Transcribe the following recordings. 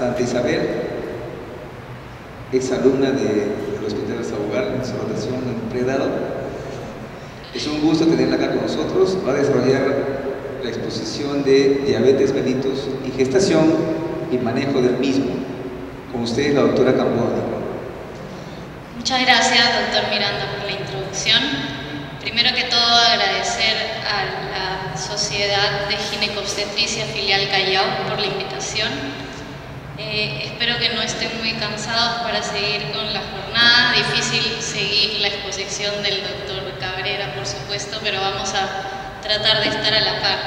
Santa Isabel, exalumna del Hospital de Sabugal, en su rotación en pregrado. Es un gusto tenerla acá con nosotros. Va a desarrollar la exposición de diabetes mellitus y gestación y manejo del mismo. Con ustedes, la doctora Cambodia. Muchas gracias, doctor Miranda, por la introducción. Primero que todo, agradecer a la Sociedad de Ginecobstetricia Filial Callao por la invitación. Espero que no estén muy cansados para seguir con la jornada. Difícil seguir la exposición del doctor Cabrera, por supuesto, pero vamos a tratar de estar a la par.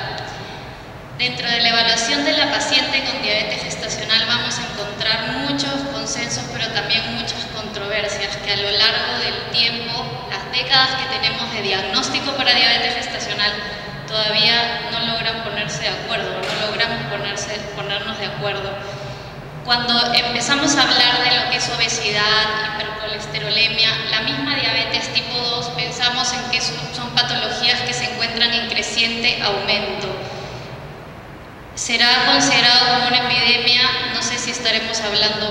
Dentro de la evaluación de la paciente con diabetes gestacional vamos a encontrar muchos consensos, pero también muchas controversias que a lo largo del tiempo, las décadas que tenemos de diagnóstico para diabetes gestacional, todavía no logran ponerse de acuerdo, no logramos ponernos de acuerdo. Cuando empezamos a hablar de lo que es obesidad, hipercolesterolemia, la misma diabetes tipo 2, pensamos en que son patologías que se encuentran en creciente aumento. ¿Será considerado como una epidemia? No sé si estaremos hablando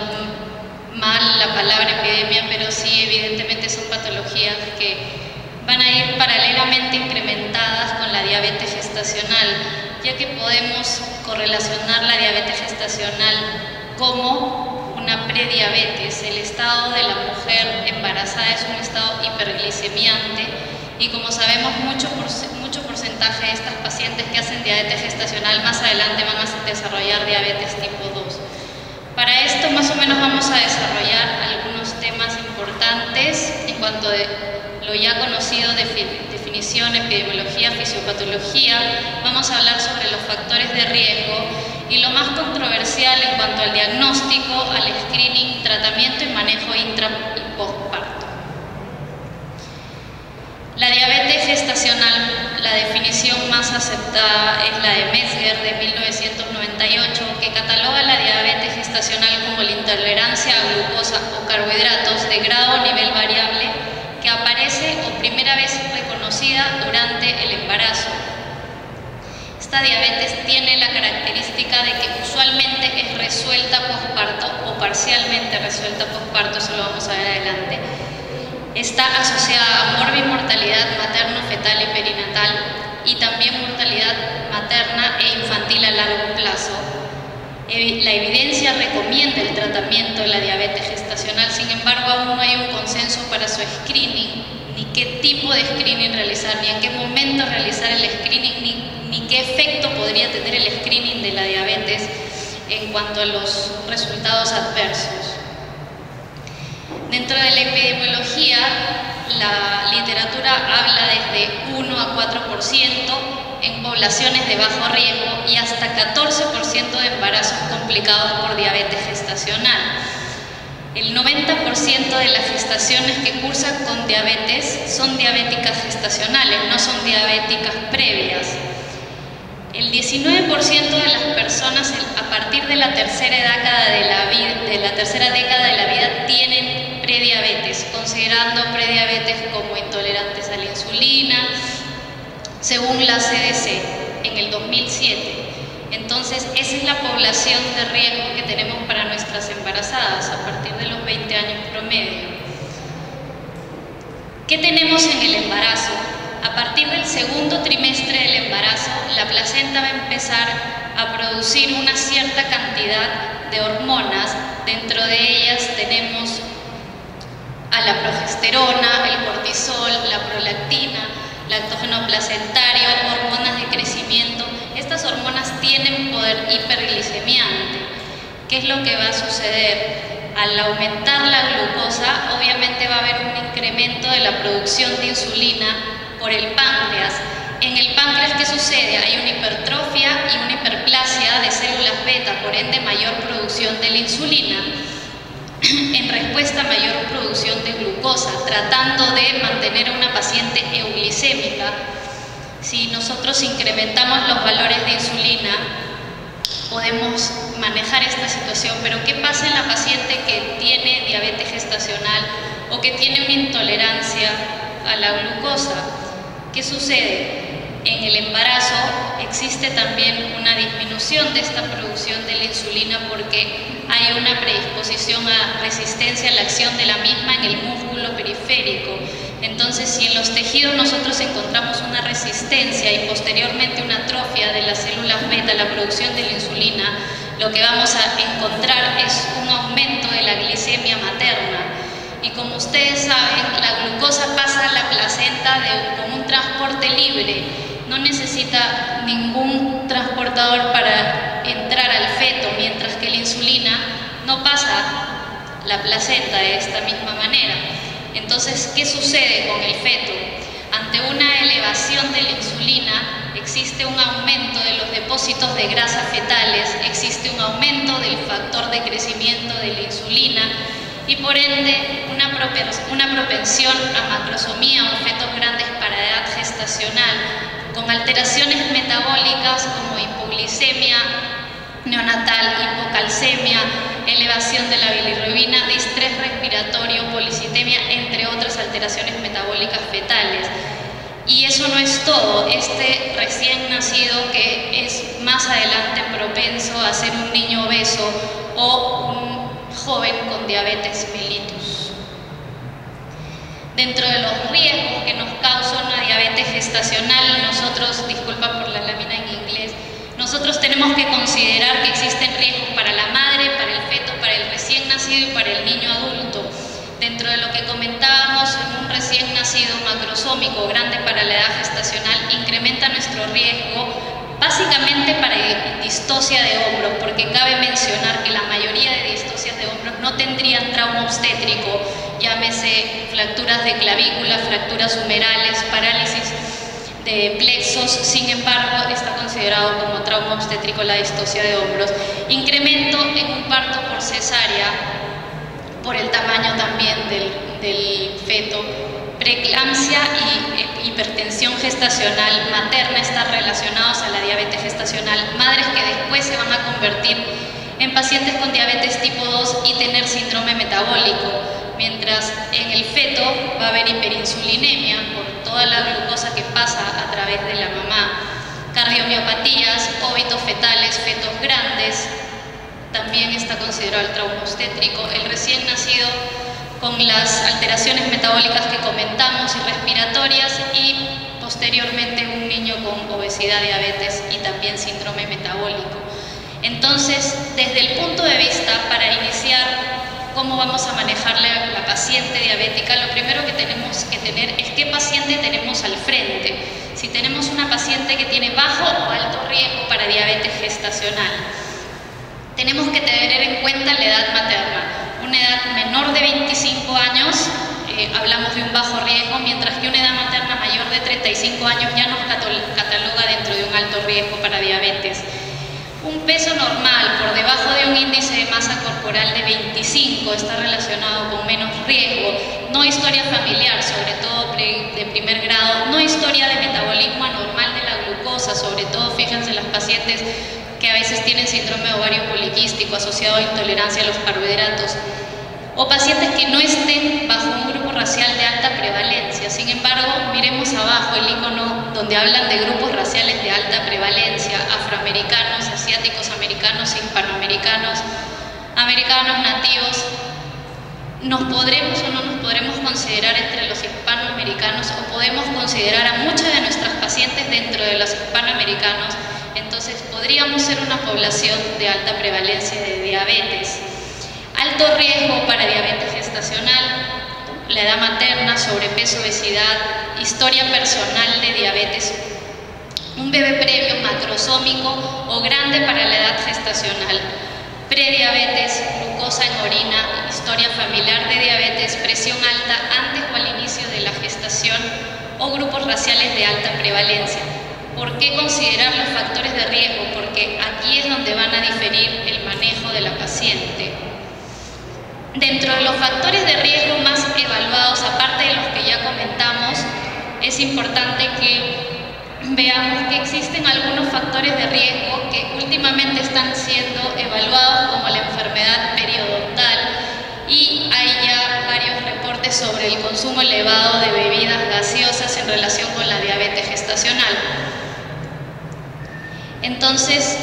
mal la palabra epidemia, pero sí, evidentemente son patologías que van a ir paralelamente incrementadas con la diabetes gestacional, ya que podemos correlacionar la diabetes gestacional como una prediabetes. El estado de la mujer embarazada es un estado hiperglicemiante y, como sabemos, mucho porcentaje de estas pacientes que hacen diabetes gestacional más adelante van a desarrollar diabetes tipo 2. Para esto más o menos vamos a desarrollar algunos temas importantes en cuanto a lo ya conocido de definición, epidemiología, fisiopatología. Vamos a hablar sobre los factores de riesgo y lo más controversial en cuanto al diagnóstico, al screening, tratamiento y manejo intra y postparto. La diabetes gestacional, la definición más aceptada es la de Metzger de 1998, que cataloga la diabetes gestacional como la intolerancia a glucosa o carbohidratos de grado o nivel variable que aparece o primera vez reconocida durante el embarazo. Esta diabetes tiene la característica de que usualmente es resuelta postparto o parcialmente resuelta postparto, eso lo vamos a ver adelante. Está asociada a morbimortalidad materno-fetal y perinatal y también mortalidad materna e infantil a largo plazo. La evidencia recomienda el tratamiento de la diabetes gestacional, sin embargo aún no hay un consenso para su screening, ni qué tipo de screening realizar, ni en qué momento realizar el screening, ni qué efecto podría tener el screening de la diabetes en cuanto a los resultados adversos. Dentro de la epidemiología, la literatura habla desde 1 a 4% en poblaciones de bajo riesgo y hasta 14% de embarazos complicados por diabetes gestacional. El 90% de las gestaciones que cursan con diabetes son diabéticas gestacionales, no son diabéticas previas. El 19% de las personas a partir de la tercera década de la vida tienen prediabetes, considerando prediabetes como intolerantes a la insulina, según la CDC en el 2007. Entonces, esa es la población de riesgo que tenemos para nuestras embarazadas a partir de los 20 años promedio. ¿Qué tenemos en el embarazo? A partir del segundo trimestre del embarazo, la placenta va a empezar a producir una cierta cantidad de hormonas. Dentro de ellas tenemos a la progesterona, el cortisol, la prolactina, lactógeno placentario, hormonas de crecimiento. Estas hormonas tienen poder hiperglicemiante. ¿Qué es lo que va a suceder? Al aumentar la glucosa, obviamente va a haber un incremento de la producción de insulina por el páncreas. En el páncreas, ¿qué sucede? Hay una hipertrofia y una hiperplasia de células beta, por ende mayor producción de la insulina, en respuesta a mayor producción de glucosa, tratando de mantener a una paciente euglicémica. Si nosotros incrementamos los valores de insulina, podemos manejar esta situación, pero ¿qué pasa en la paciente que tiene diabetes gestacional o que tiene una intolerancia a la glucosa? ¿Qué sucede? en el embarazo existe también una disminución de esta producción de la insulina porque hay una predisposición a resistencia a la acción de la misma en el músculo periférico. Entonces, si en los tejidos nosotros encontramos una resistencia y posteriormente una atrofia de las células beta a la producción de la insulina, lo que vamos a encontrar es un aumento de la glicemia materna. Y como ustedes saben, la glucosa pasa a la placenta con un transporte libre. No necesita ningún transportador para entrar al feto, mientras que la insulina no pasa la placenta de esta misma manera. Entonces, ¿qué sucede con el feto? Ante una elevación de la insulina, existe un aumento de los depósitos de grasa fetales, existe un aumento del factor de crecimiento de la insulina y por ende una propensión a macrosomía o fetos grandes para edad gestacional, con alteraciones metabólicas como hipoglicemia neonatal, hipocalcemia, elevación de la bilirrubina, distrés respiratorio, policitemia, entre otras alteraciones metabólicas fetales. Y eso no es todo. Este recién nacido que es más adelante propenso a ser un niño obeso o un joven con diabetes mellitus. Dentro de los riesgos que nos causa una diabetes gestacional, nosotros, disculpa por la lámina en inglés, nosotros tenemos que considerar que existen riesgos para la madre, para el feto, para el recién nacido y para el niño adulto. Dentro de lo que comentábamos, en un recién nacido macrosómico grande para la edad gestacional, incrementa nuestro riesgo básicamente para distocia de hombros, porque cabe mencionar que la mayoría de distocias de hombros no tendrían trauma obstétrico, llámese fracturas de clavícula, fracturas humerales, parálisis de plexos. Sin embargo, está considerado como trauma obstétrico la distocia de hombros. Incremento en un parto por cesárea, por el tamaño también del feto. Preeclampsia y hipertensión gestacional materna están relacionados a la diabetes gestacional. Madres que después se van a convertir en pacientes con diabetes tipo 2 y tener síndrome metabólico, mientras en el feto va a haber hiperinsulinemia por toda la glucosa que pasa a través de la mamá. Cardiomiopatías, óbitos fetales, fetos grandes, también está considerado el trauma obstétrico. El recién nacido con las alteraciones metabólicas que comentamos y respiratorias, y posteriormente un niño con obesidad, diabetes y también síndrome metabólico. Entonces, desde el punto de vista, para iniciar cómo vamos a manejar la paciente diabética, lo primero que tenemos que tener es qué paciente tenemos al frente. Si tenemos una paciente que tiene bajo o alto riesgo para diabetes gestacional, tenemos que tener en cuenta la edad materna. Una edad menor de 25 años, hablamos de un bajo riesgo, mientras que una edad materna mayor de 35 años ya nos cataloga dentro de un alto riesgo para diabetes. Un peso normal por debajo de un índice de masa corporal de 25 está relacionado con menos riesgo. No historia familiar, sobre todo de primer grado, no historia de metabolismo anormal de la glucosa, sobre todo fíjense las pacientes que a veces tienen síndrome de ovario poliquístico asociado a intolerancia a los carbohidratos, o pacientes que no estén bajo un grupo racial de alta prevalencia. Sin embargo, miremos abajo el icono donde hablan de grupos raciales de alta prevalencia: afroamericanos, asiáticos americanos, hispanoamericanos, americanos nativos. ¿Nos podremos o no nos podremos considerar entre los hispanoamericanos, o podemos considerar a muchas de nuestras pacientes dentro de los hispanoamericanos? Entonces podríamos ser una población de alta prevalencia de diabetes. Alto riesgo para diabetes gestacional, la edad materna, sobrepeso, obesidad, historia personal de diabetes, un bebé previo macrosómico o grande para la edad gestacional, prediabetes, glucosa en orina, historia familiar de diabetes, presión alta antes o al inicio de la gestación o grupos raciales de alta prevalencia. ¿Por qué considerar los factores de riesgo? Porque aquí es donde van a diferir el manejo de la paciente. Dentro de los factores de riesgo más evaluados, aparte de los que ya comentamos, es importante que veamos que existen algunos factores de riesgo que últimamente están siendo evaluados, como la enfermedad periodontal, y hay ya varios reportes sobre el consumo elevado de bebidas gaseosas en relación con la diabetes gestacional. Entonces,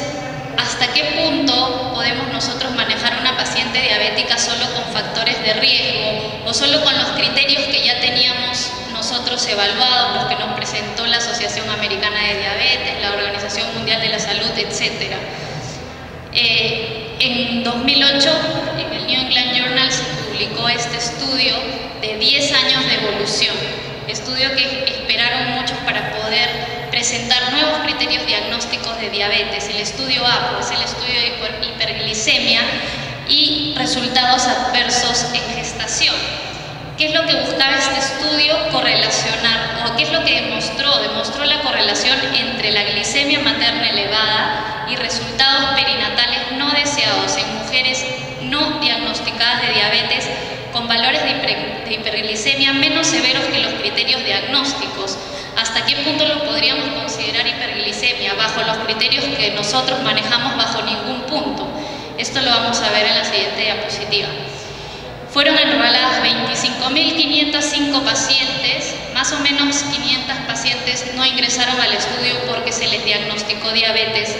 ¿hasta qué punto podemos nosotros manejar una paciente diabética solo con factores de riesgo o solo con los criterios que ya teníamos nosotros evaluados, los que nos presentó la Asociación Americana de Diabetes, la Organización Mundial de la Salud, etcétera? En 2008, en el New England Journal se publicó este estudio de 10 años de evolución, estudio que esperaron muchos para poder presentar nuevos criterios diagnósticos de diabetes. El estudio APO es el estudio de hiperglicemia y resultados adversos en gestación. ¿Qué es lo que buscaba este estudio? Correlacionar, o qué es lo que demostró. Demostró la correlación entre la glicemia materna elevada y resultados perinatales no deseados en mujeres no diagnosticadas de diabetes con valores de hiperglicemia menos severos que los criterios diagnósticos. ¿Hasta qué punto lo podríamos considerar hiperglicemia? Bajo los criterios que nosotros manejamos, bajo ningún punto. Esto lo vamos a ver en la siguiente diapositiva. Fueron enroladas 25.505 pacientes, más o menos 500 pacientes no ingresaron al estudio porque se les diagnosticó diabetes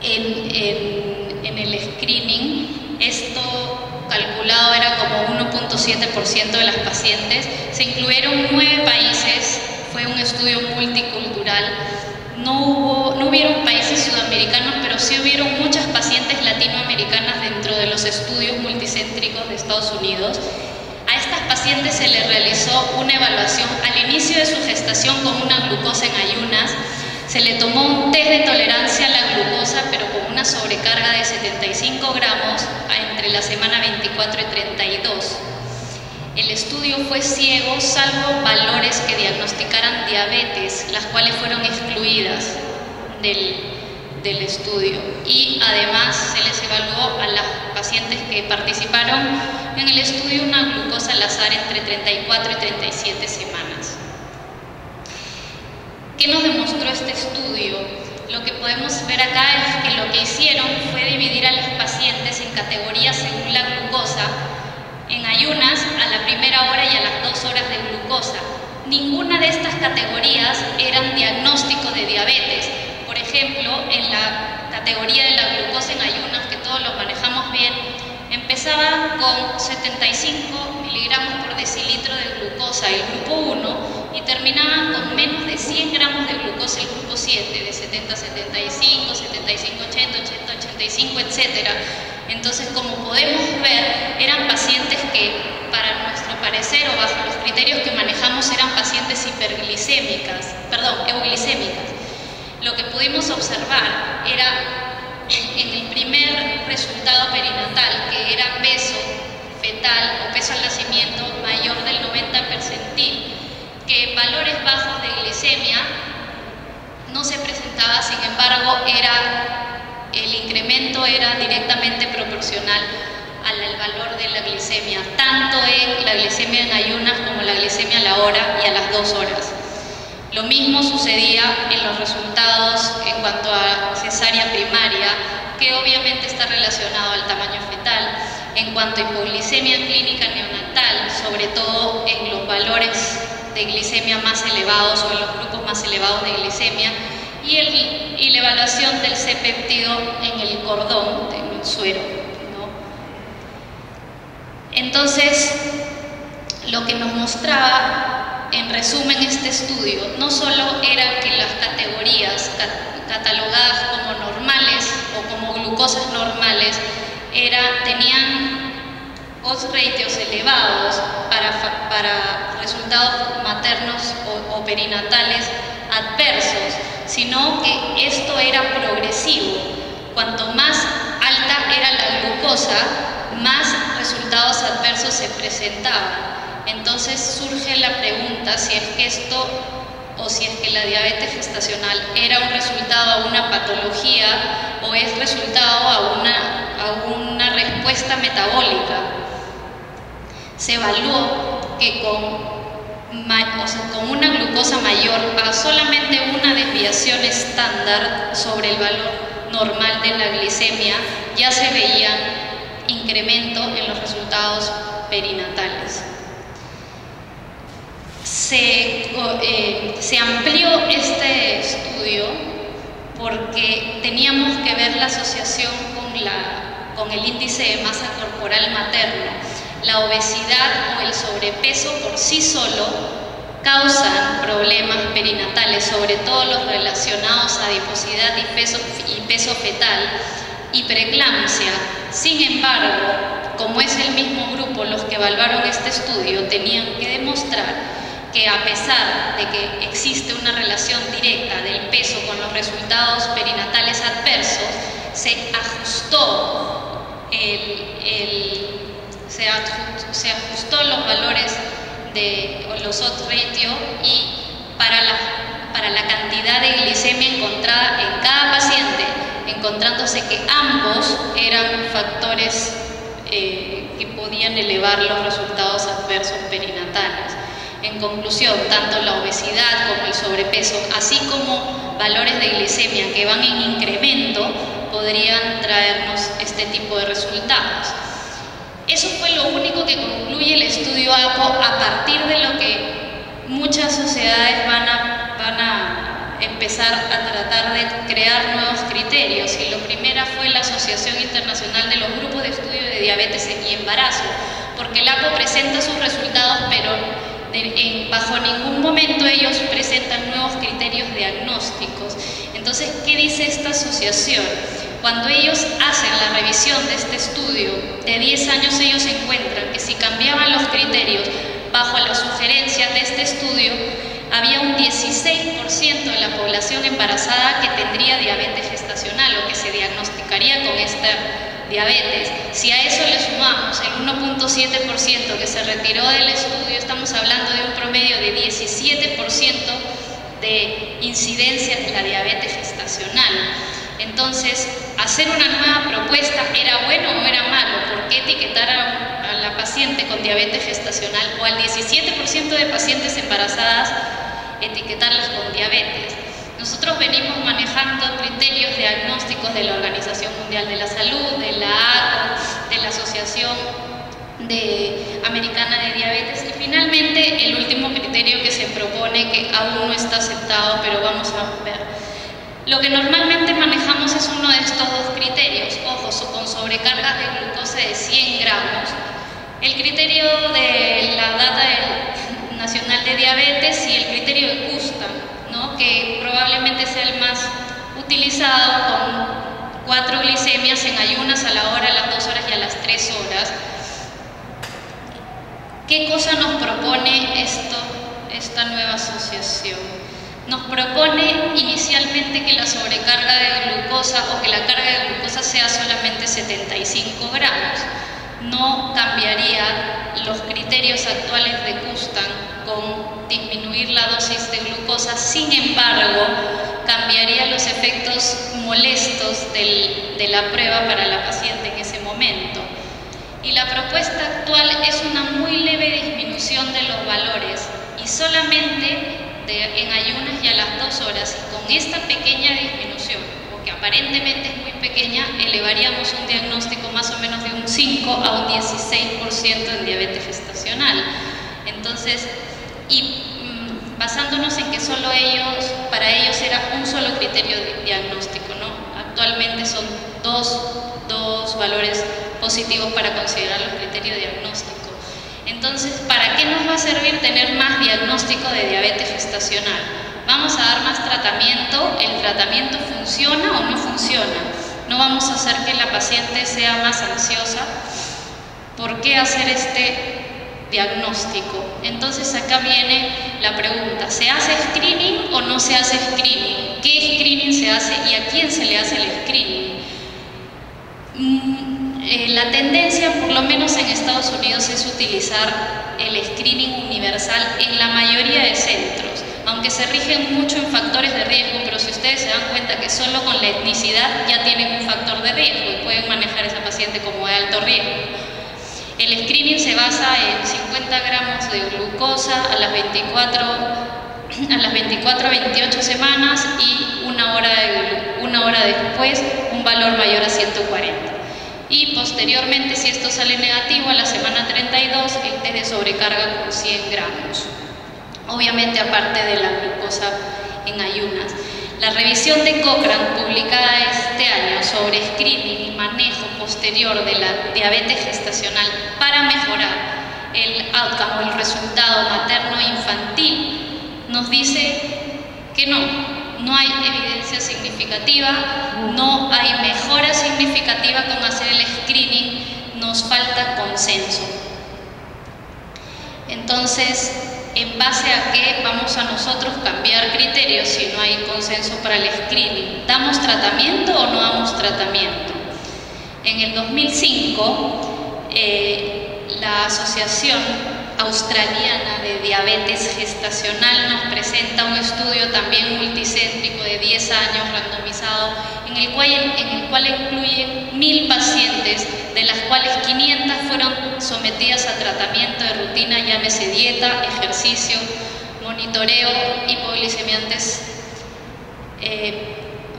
en el screening. Esto calculado era como 1.7% de las pacientes. Se incluyeron 9 países, fue un estudio multicultural. No hubieron países sudamericanos, pero sí hubieron muchas pacientes latinoamericanas dentro de los estudios multicéntricos de Estados Unidos. A estas pacientes se les realizó una evaluación al inicio de su gestación con una glucosa en ayunas. Se le tomó un test de tolerancia a la glucosa, pero con una sobrecarga de 75 gramos entre la semana 24 y 32. El estudio fue ciego, salvo valores que diagnosticaran diabetes, las cuales fueron excluidas del estudio. Y además se les evaluó a las pacientes que participaron en el estudio una glucosa al azar entre 34 y 37 semanas. ¿Qué nos demostró este estudio? Lo que podemos ver acá es que lo que hicieron fue dividir a las pacientes en categorías según la glucosa, en ayunas, a la primera hora y a las 2 horas de glucosa. Ninguna de estas categorías eran diagnóstico de diabetes. Por ejemplo, en la categoría de la glucosa en ayunas, que todos lo manejamos bien, empezaba con 75 miligramos por decilitro de glucosa el grupo 1 y terminaba con menos de 100 gramos de glucosa el grupo 7, de 70 a 75, 75 80, 80 85, etc. Entonces, como podemos ver, eran pacientes que, para nuestro parecer o bajo los criterios que manejamos, eran pacientes euglicémicas. Lo que pudimos observar era en el primer resultado perinatal, que era peso fetal o peso al nacimiento mayor del 90 percentil, que valores bajos de glicemia no se presentaba, sin embargo, el incremento era directamente proporcional al valor de la glicemia, tanto en la glicemia en ayunas como la glicemia a la hora y a las 2 horas. Lo mismo sucedía en los resultados en cuanto a cesárea primaria, que obviamente está relacionado al tamaño fetal, en cuanto a hipoglicemia clínica neonatal, sobre todo en los valores de glicemia más elevados o en los grupos más elevados de glicemia, y la evaluación del C-péptido en el cordón del suero, ¿no? Entonces, lo que nos mostraba, en resumen, este estudio, no solo era que las categorías catalogadas como normales o como glucosas normales tenían odds ratios elevados para resultados maternos o perinatales adversos, sino que esto era progresivo. Cuanto más alta era la glucosa, más resultados adversos se presentaban. Entonces surge la pregunta si es que esto, o si es que la diabetes gestacional era un resultado a una patología o es resultado a una respuesta metabólica. Se evaluó que con una glucosa mayor a solamente una desviación estándar sobre el valor normal de la glicemia, ya se veía incremento en los resultados perinatales. se amplió este estudio porque teníamos que ver la asociación con el índice de masa corporal materno. La obesidad o el sobrepeso por sí solo causan problemas perinatales, sobre todo los relacionados a adiposidad y peso fetal y preeclampsia. Sin embargo, como es el mismo grupo los que evaluaron este estudio, tenían que demostrar que a pesar de que existe una relación directa del peso con los resultados perinatales adversos, se ajustó los valores de los odds ratio y para la cantidad de glicemia encontrada en cada paciente, encontrándose que ambos eran factores que podían elevar los resultados adversos perinatales. En conclusión, tanto la obesidad como el sobrepeso, así como valores de glicemia que van en incremento, podrían traernos este tipo de resultados. Eso fue lo único que concluye el estudio APO, a partir de lo que muchas sociedades van a empezar a tratar de crear nuevos criterios. Y lo primera fue la Asociación Internacional de los Grupos de Estudio de Diabetes y Embarazo, porque el APO presenta sus resultados, pero bajo ningún momento ellos presentan nuevos criterios diagnósticos. Entonces, ¿qué dice esta asociación? Cuando ellos hacen la revisión de este estudio de 10 años, ellos encuentran que si cambiaban los criterios bajo las sugerencias de este estudio, había un 16% de la población embarazada que tendría diabetes gestacional o que se diagnosticaría con esta diabetes. Si a eso le sumamos el 1.7% que se retiró del estudio, estamos hablando de un promedio de 17% de incidencia de la diabetes gestacional. Entonces, hacer una nueva propuesta, ¿era bueno o era malo? ¿Por qué etiquetar a la paciente con diabetes gestacional o al 17% de pacientes embarazadas etiquetarlas con diabetes? Nosotros venimos manejando criterios diagnósticos de la Organización Mundial de la Salud, de la ACO, de la Asociación Americana de Diabetes, y finalmente el último criterio que se propone, que aún no está aceptado, pero vamos a ver. Lo que normalmente manejamos es uno de estos dos criterios, ojo, con sobrecargas de glucosa de 100 gramos. El criterio de la data nacional de diabetes y el criterio de Custa, ¿no?, que probablemente sea el más utilizado, con 4 glicemias en ayunas a la hora, a las 2 horas y a las 3 horas. ¿Qué cosa nos propone esta nueva asociación? Nos propone inicialmente que la sobrecarga de glucosa o que la carga de glucosa sea solamente 75 gramos. No cambiaría los criterios actuales de Custan con disminuir la dosis de glucosa, sin embargo, cambiaría los efectos molestos de la prueba para la paciente en ese momento. Y la propuesta actual es una muy leve disminución de los valores y solamente en ayunas y a las 2 horas, y con esta pequeña disminución, porque aparentemente es muy pequeña, elevaríamos un diagnóstico más o menos de un 5 a un 16% en diabetes gestacional. Entonces, basándonos en que para ellos era un solo criterio diagnóstico, ¿no? Actualmente son dos valores positivos para considerar los criterios diagnósticos. Entonces, ¿para qué nos va a servir tener más diagnóstico de diabetes gestacional? ¿Vamos a dar más tratamiento? ¿El tratamiento funciona o no funciona? ¿No vamos a hacer que la paciente sea más ansiosa? ¿Por qué hacer este diagnóstico? Entonces, acá viene la pregunta: ¿se hace screening o no se hace screening? ¿Qué screening se hace y a quién se le hace el screening? La tendencia, por lo menos en Estados Unidos, es utilizar el screening universal en la mayoría de centros, aunque se rigen mucho en factores de riesgo, pero si ustedes se dan cuenta que solo con la etnicidad ya tienen un factor de riesgo y pueden manejar a esa paciente como de alto riesgo. El screening se basa en 50 gramos de glucosa a las 24 a 28 semanas y una hora después un valor mayor a 140. Y posteriormente, si esto sale negativo, a la semana 32, el test de sobrecarga con 100 gramos. obviamente aparte de la glucosa en ayunas. La revisión de Cochrane, publicada este año sobre screening y manejo posterior de la diabetes gestacional para mejorar el outcome o el resultado materno-infantil, nos dice que no hay evidencia significativa, no hay mejora significativa con hacer el screening, nos falta consenso. Entonces, ¿en base a qué vamos a nosotros cambiar criterios si no hay consenso para el screening? ¿Damos tratamiento o no damos tratamiento? En el 2005, la Asociación Australiana de Diabetes Gestacional nos presenta un estudio también multicéntrico de 10 años randomizado, en el cual incluye 1000 pacientes, de las cuales 500 fueron sometidas a tratamiento de rutina, llámese dieta, ejercicio, monitoreo, hipoglicemiantes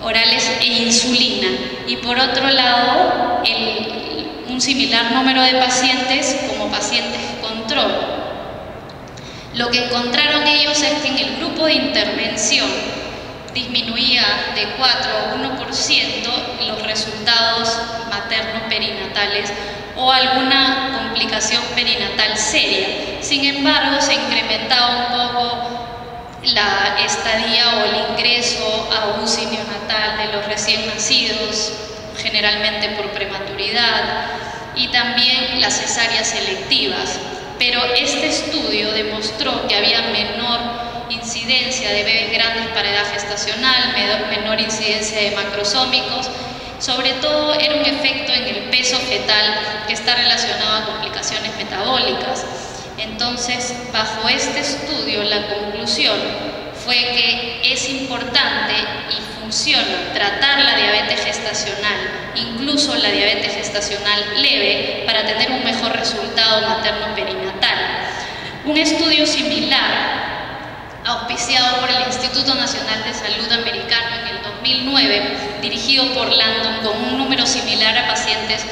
orales e insulina. Y por otro lado, un similar número de pacientes como pacientes control. Lo que encontraron ellos es que en el grupo de intervención disminuía de 4 a 1% los resultados materno-perinatales o alguna complicación perinatal seria. Sin embargo, se incrementaba un poco la estadía o el ingreso a UCI neonatal de los recién nacidos, generalmente por prematuridad, y también las cesáreas selectivas. Pero este estudio demostró que había menor incidencia de bebés grandes para edad gestacional, menor incidencia de macrosómicos. Sobre todo era un efecto en el peso fetal que está relacionado a complicaciones metabólicas. Entonces, bajo este estudio, la conclusión fue que es importante y funciona tratar la diabetes gestacional, incluso la diabetes gestacional leve, para tener un mejor resultado materno-perinatal. Un estudio similar, auspiciado por el Instituto Nacional de Salud americano en el 2009, dirigido por Landon, con un número similar a pacientes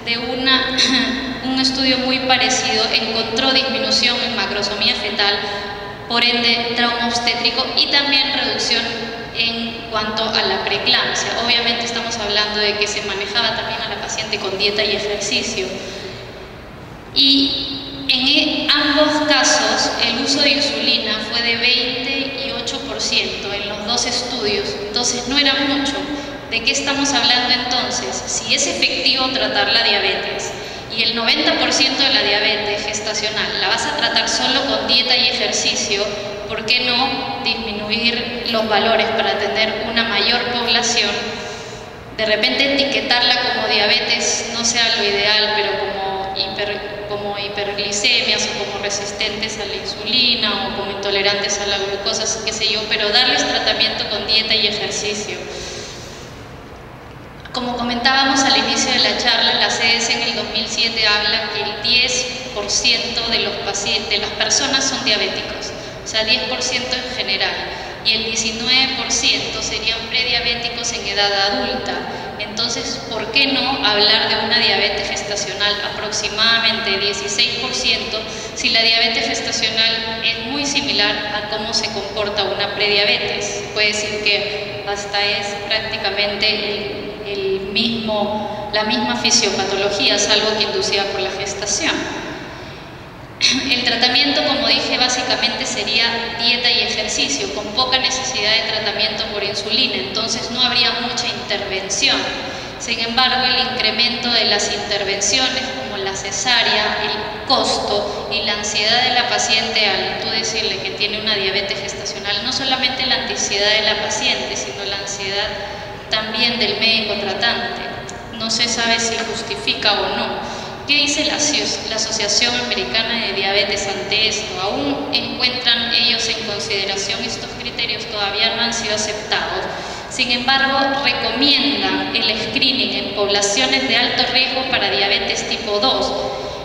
de un estudio muy parecido, encontró disminución en macrosomía fetal, por ende trauma obstétrico, y también reducción en cuanto a la preeclampsia. Obviamente estamos hablando de que se manejaba también a la paciente con dieta y ejercicio. Y en ambos casos el uso de insulina fue de 20 y 8% en los dos estudios, entonces no era mucho. ¿De qué estamos hablando entonces? Si es efectivo tratar la diabetes y el 90% de la diabetes gestacional la vas a tratar solo con dieta y ejercicio, ¿por qué no disminuir los valores para tener una mayor población? De repente etiquetarla como diabetes no sea lo ideal, pero como hiperglicemias o como resistentes a la insulina o como intolerantes a la glucosa, qué sé yo, pero darles tratamiento con dieta y ejercicio. Como comentábamos al inicio de la charla, la CDC en el 2007 habla que el 10% de las personas son diabéticos, o sea, 10% en general, y el 19% serían prediabéticos en edad adulta. Entonces, ¿por qué no hablar de una diabetes gestacional aproximadamente 16% si la diabetes gestacional es muy similar a cómo se comporta una prediabetes? Puede decir que hasta es prácticamente la misma fisiopatología, salvo que inducida por la gestación. El tratamiento, como dije, básicamente sería dieta y ejercicio, con poca necesidad de tratamiento por insulina, entonces no habría mucha intervención. Sin embargo, el incremento de las intervenciones, como la cesárea, el costo y la ansiedad de la paciente al tú decirle que tiene una diabetes gestacional, no solamente la ansiedad de la paciente, sino la ansiedad también del médico tratante. No se sabe si justifica o no. ¿Qué dice la Asociación Americana de Diabetes ante esto? Aún encuentran ellos en consideración estos criterios, todavía no han sido aceptados. Sin embargo, recomiendan el screening en poblaciones de alto riesgo para diabetes tipo 2.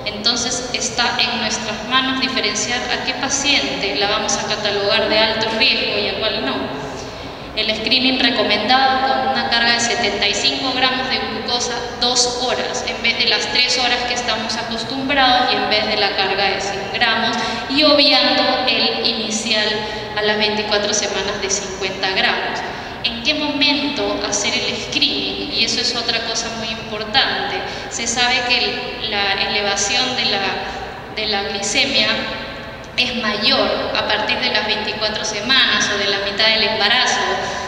Entonces está en nuestras manos diferenciar a qué paciente la vamos a catalogar de alto riesgo y a cuál no. El screening recomendado con una carga de 75 gramos de glucosa 2 horas, en vez de las 3 horas que estamos acostumbrados y en vez de la carga de 100 gramos, y obviando el inicial a las 24 semanas de 50 gramos. ¿En qué momento hacer el screening? Y eso es otra cosa muy importante. Se sabe que la elevación de la glicemia es mayor a partir de las 24 semanas o de la mitad del embarazo.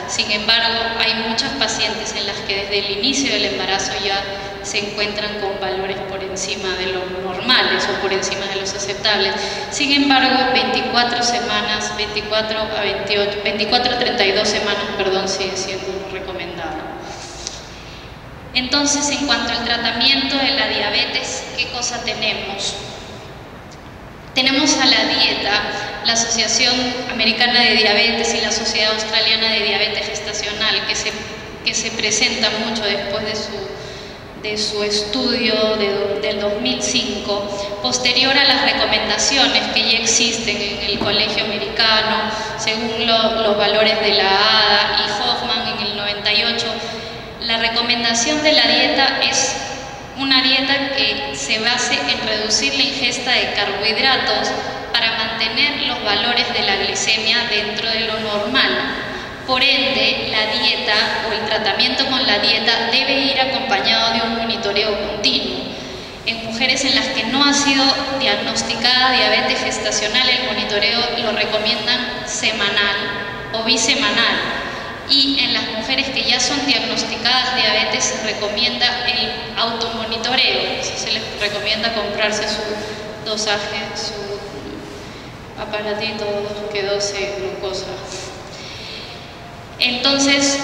Sin embargo, hay muchas pacientes en las que desde el inicio del embarazo ya se encuentran con valores por encima de los normales o por encima de los aceptables. Sin embargo, 24 semanas, 24 a 32 semanas, perdón, sigue siendo recomendado. Entonces, en cuanto al tratamiento de la diabetes, ¿qué cosa tenemos? Tenemos a la dieta, la Asociación Americana de Diabetes y la Sociedad Australiana de Diabetes Gestacional, que se presenta mucho después de su estudio del 2005, posterior a las recomendaciones que ya existen en el Colegio Americano, según los valores de la ADA y Hoffman en el 98. La recomendación de la dieta es una dieta que se base en reducir la ingesta de carbohidratos para mantener los valores de la glicemia dentro de lo normal. Por ende, la dieta o el tratamiento con la dieta debe ir acompañado de un monitoreo continuo. En mujeres en las que no ha sido diagnosticada diabetes gestacional, el monitoreo lo recomiendan semanal o bisemanal. Y en las mujeres que ya son diagnosticadas diabetes se recomienda el automonitoreo. Se les recomienda comprarse su dosaje, su aparatito que dose glucosa. Entonces,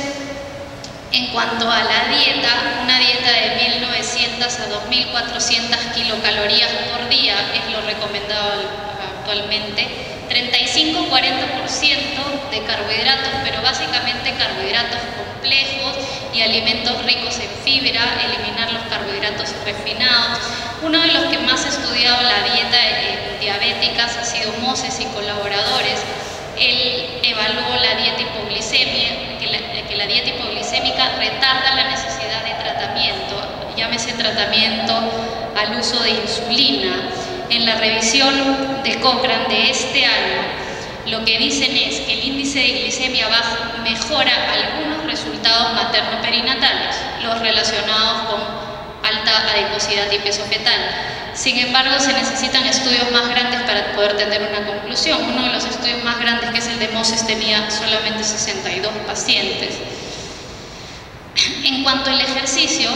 en cuanto a la dieta, una dieta de 1.900 a 2.400 kilocalorías por día es lo recomendado actualmente. 35-40% de carbohidratos, pero básicamente carbohidratos complejos y alimentos ricos en fibra, eliminar los carbohidratos refinados. Uno de los que más ha estudiado la dieta diabéticas ha sido Moses y colaboradores. Él evaluó la dieta hipoglicemia, que la dieta hipoglicémica retarda la necesidad de tratamiento, llámese tratamiento al uso de insulina. En la revisión de Cochrane de este año, lo que dicen es que el índice de glicemia bajo mejora algunos resultados materno-perinatales, los relacionados con alta adiposidad y peso fetal. Sin embargo, se necesitan estudios más grandes para poder tener una conclusión. Uno de los estudios más grandes, que es el de Moses, tenía solamente 62 pacientes. En cuanto al ejercicio,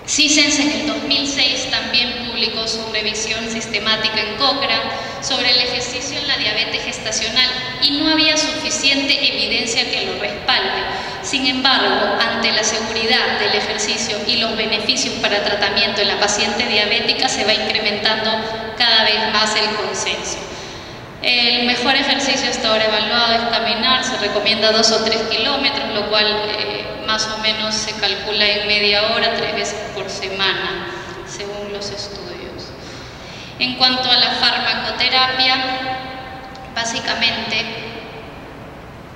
Sissens en el 2006 también publicó su revisión sistemática en Cochrane sobre el ejercicio en la diabetes gestacional y no había suficiente evidencia que lo respalde. Sin embargo, ante la seguridad del ejercicio y los beneficios para tratamiento en la paciente diabética, se va incrementando cada vez más el consenso. El mejor ejercicio hasta ahora evaluado es caminar, se recomienda 2 o 3 kilómetros, lo cual más o menos se calcula en media hora, 3 veces por semana, según los estudios. En cuanto a la farmacoterapia, básicamente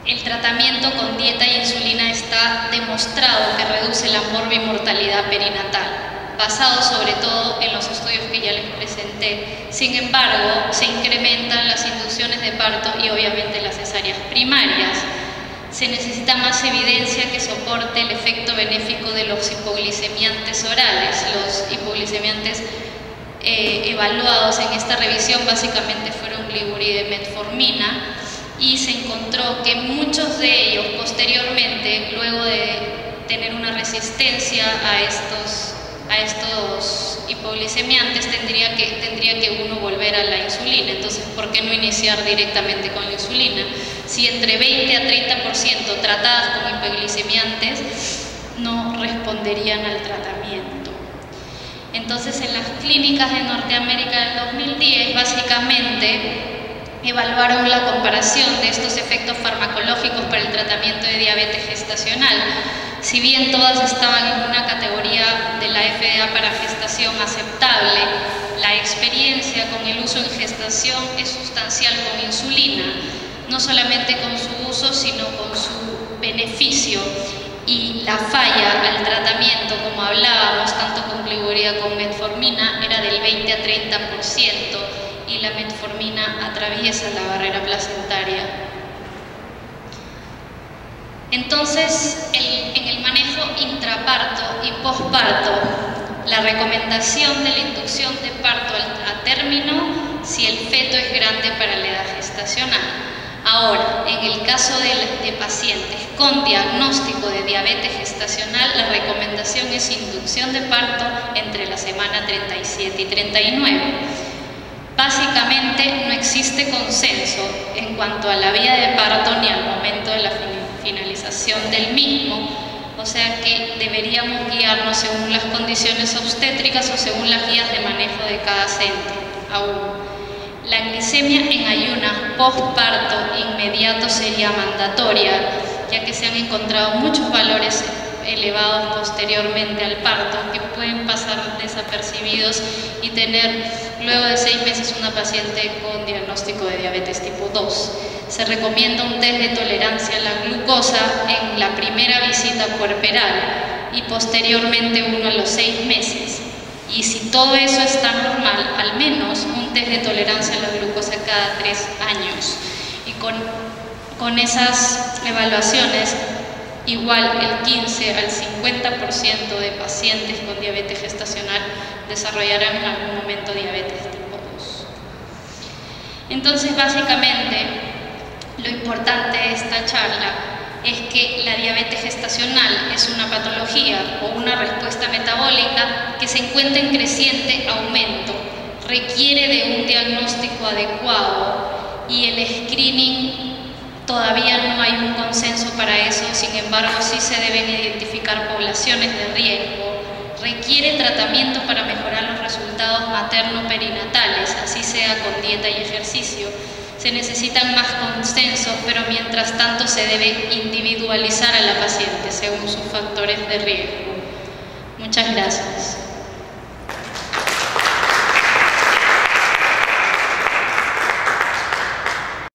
el tratamiento con dieta e insulina está demostrado que reduce la morbimortalidad perinatal, basado sobre todo en los estudios que ya les presenté. Sin embargo, se incrementan las inducciones de parto y obviamente las cesáreas primarias. Se necesita más evidencia que soporte el efecto benéfico de los hipoglicemiantes orales. Los hipoglicemiantes evaluados en esta revisión básicamente fueron gliburide y metformina, y se encontró que muchos de ellos posteriormente, luego de tener una resistencia a estos hipoglicemiantes, tendría que uno volver a la insulina. Entonces, ¿por qué no iniciar directamente con la insulina? Si entre 20 a 30% tratadas con hipoglicemiantes no responderían al tratamiento. Entonces, en las clínicas de Norteamérica del 2010, básicamente evaluaron la comparación de estos efectos farmacológicos para el tratamiento de diabetes gestacional. Si bien todas estaban en una categoría de la FDA para gestación aceptable, la experiencia con el uso en gestación es sustancial con insulina, no solamente con su uso, sino con su beneficio y la falla al tratamiento, como hablábamos, tanto con gliburia como metformina, era del 20 a 30%, y la metformina atraviesa la barrera placentaria. Entonces, en el manejo intraparto y posparto, la recomendación de la inducción de parto a término si el feto es grande para la edad gestacional. Ahora, en el caso de pacientes con diagnóstico de diabetes gestacional, la recomendación es inducción de parto entre la semana 37 y 39. Básicamente no existe consenso en cuanto a la vía de parto ni al momento de la finalización del mismo, o sea que deberíamos guiarnos según las condiciones obstétricas o según las guías de manejo de cada centro. Aún, la glicemia en ayunas postparto inmediato sería mandatoria, ya que se han encontrado muchos valores elevados posteriormente al parto que pueden pasar desapercibidos y tener luego de 6 meses una paciente con diagnóstico de diabetes tipo 2. Se recomienda un test de tolerancia a la glucosa en la primera visita puerperal y posteriormente uno a los 6 meses. Y si todo eso está normal, al menos un test de tolerancia a la glucosa cada 3 años. Y con esas evaluaciones, igual el 15 al 50% de pacientes con diabetes gestacional desarrollarán en algún momento diabetes tipo 2. Entonces, básicamente, lo importante de esta charla es que la diabetes gestacional es una patología o una respuesta metabólica que se encuentra en creciente aumento, requiere de un diagnóstico adecuado y el screening todavía no hay un consenso para eso, sin embargo sí se deben identificar poblaciones de riesgo, requiere tratamiento para mejorar los resultados materno-perinatales, así sea con dieta y ejercicio. Se necesitan más consensos, pero mientras tanto se debe individualizar a la paciente según sus factores de riesgo. Muchas gracias.